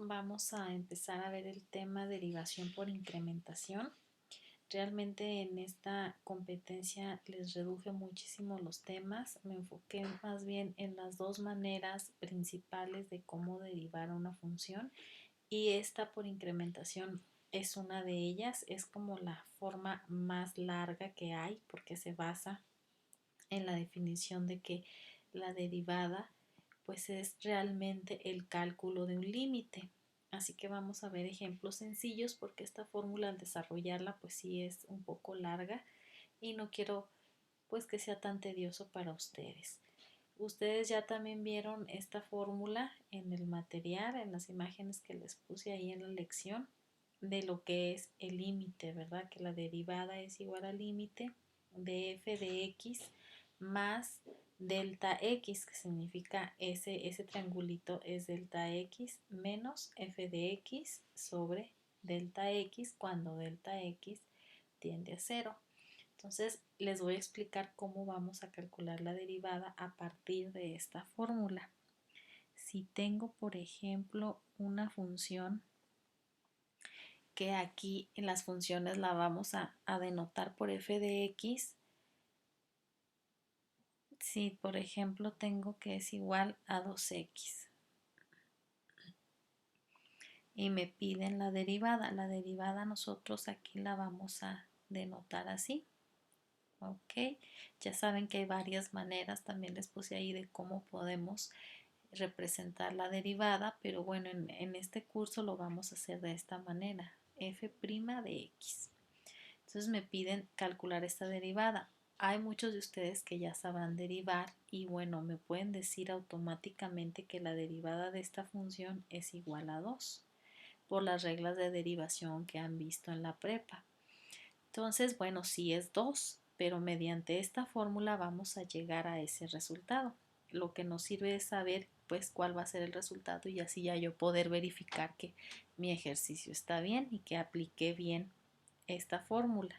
Vamos a empezar a ver el tema derivación por incrementación. Realmente en esta competencia les reduje muchísimo los temas. Me enfoqué más bien en las dos maneras principales de cómo derivar una función y esta por incrementación es una de ellas. Es como la forma más larga que hay porque se basa en la definición de que la derivada pues es realmente el cálculo de un límite. Así que vamos a ver ejemplos sencillos porque esta fórmula al desarrollarla pues sí es un poco larga y no quiero pues que sea tan tedioso para ustedes. Ustedes ya también vieron esta fórmula en el material, en las imágenes que les puse ahí en la lección de lo que es el límite, ¿verdad? Que la derivada es igual al límite de f de x más delta x, que significa ese triangulito es delta x menos f de x sobre delta x cuando delta x tiende a cero. Entonces les voy a explicar cómo vamos a calcular la derivada a partir de esta fórmula. Si tengo, por ejemplo, una función que aquí en las funciones la vamos a denotar por f de x, si por ejemplo tengo que es igual a 2x y me piden la derivada nosotros aquí la vamos a denotar así. Ok, ya saben que hay varias maneras, también les puse ahí de cómo podemos representar la derivada, pero bueno, en este curso lo vamos a hacer de esta manera, f' de x. Entonces me piden calcular esta derivada. Hay muchos de ustedes que ya sabrán derivar y bueno, me pueden decir automáticamente que la derivada de esta función es igual a 2 por las reglas de derivación que han visto en la prepa. Entonces, bueno, sí es 2, pero mediante esta fórmula vamos a llegar a ese resultado. Lo que nos sirve es saber pues cuál va a ser el resultado y así ya yo poder verificar que mi ejercicio está bien y que apliqué bien esta fórmula.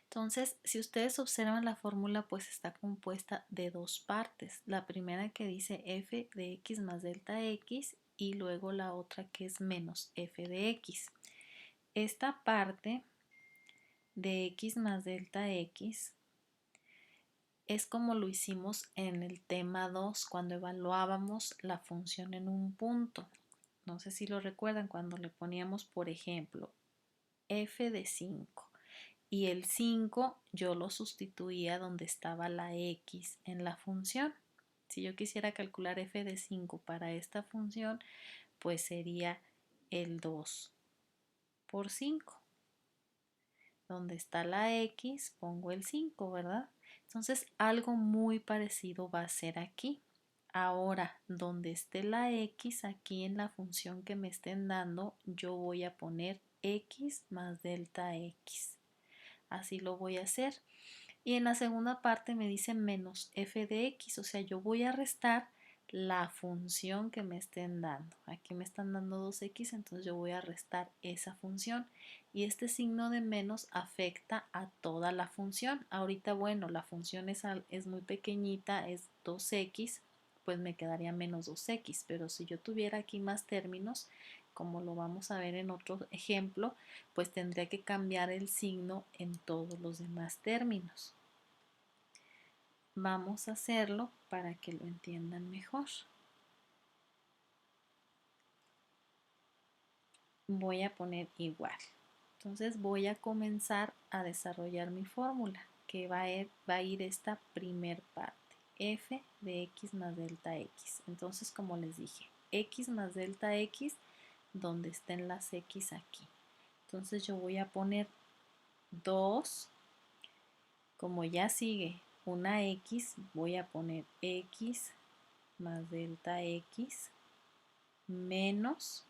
Entonces, si ustedes observan la fórmula, pues está compuesta de dos partes. La primera que dice f de x más delta x y luego la otra que es menos f de x. Esta parte de x más delta x es como lo hicimos en el tema 2 cuando evaluábamos la función en un punto. No sé si lo recuerdan cuando le poníamos, por ejemplo, f de 5 y el 5 yo lo sustituía donde estaba la x en la función. Si yo quisiera calcular f de 5 para esta función, pues sería el 2 por 5. Donde está la x, pongo el 5, ¿verdad? Entonces, algo muy parecido va a ser aquí. Ahora, donde esté la x, aquí en la función que me estén dando, yo voy a poner x más delta x. Así lo voy a hacer. Y en la segunda parte me dice menos f de x, o sea, yo voy a restar la función que me estén dando. Aquí me están dando 2x, entonces yo voy a restar esa función. Y este signo de menos afecta a toda la función. Ahorita, bueno, la función es muy pequeñita, es 2x, pues me quedaría menos 2x. Pero si yo tuviera aquí más términos, como lo vamos a ver en otro ejemplo, pues tendría que cambiar el signo en todos los demás términos. Vamos a hacerlo para que lo entiendan mejor. Voy a poner igual. Entonces voy a comenzar a desarrollar mi fórmula, que va a ir esta primer parte, f de x más delta x. Entonces, como les dije, x más delta x, donde estén las x aquí. Entonces yo voy a poner 2, como ya sigue una x, voy a poner x más delta x menos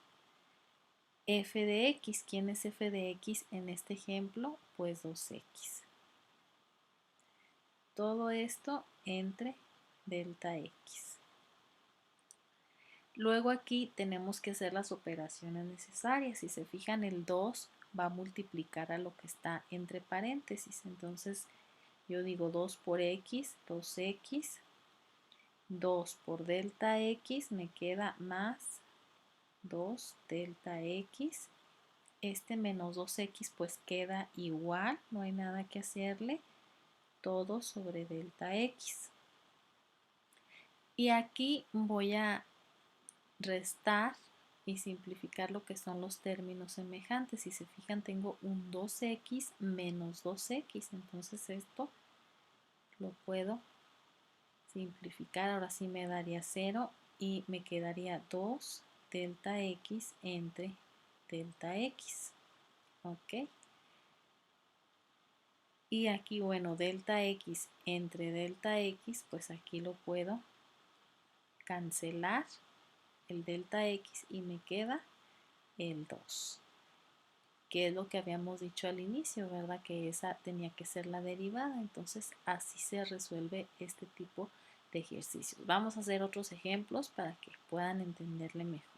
f de x. ¿Quién es f de x en este ejemplo? Pues 2x. Todo esto entre delta x. Luego aquí tenemos que hacer las operaciones necesarias. Si se fijan, el 2 va a multiplicar a lo que está entre paréntesis. Entonces yo digo 2 por x, 2x, 2 por delta x me queda más 2 delta x. Este menos 2x pues queda igual, no hay nada que hacerle, todo sobre delta x. Y aquí voy a restar y simplificar lo que son los términos semejantes. Si se fijan, tengo un 2x menos 2x, entonces esto lo puedo simplificar. Ahora sí me daría 0 y me quedaría 2 delta x entre delta x. ¿Ok? Y aquí, bueno, delta x entre delta x, pues aquí lo puedo cancelar el delta x y me queda el 2, que es lo que habíamos dicho al inicio, ¿verdad? Que esa tenía que ser la derivada. Entonces así se resuelve este tipo de ejercicios. Vamos a hacer otros ejemplos para que puedan entenderle mejor.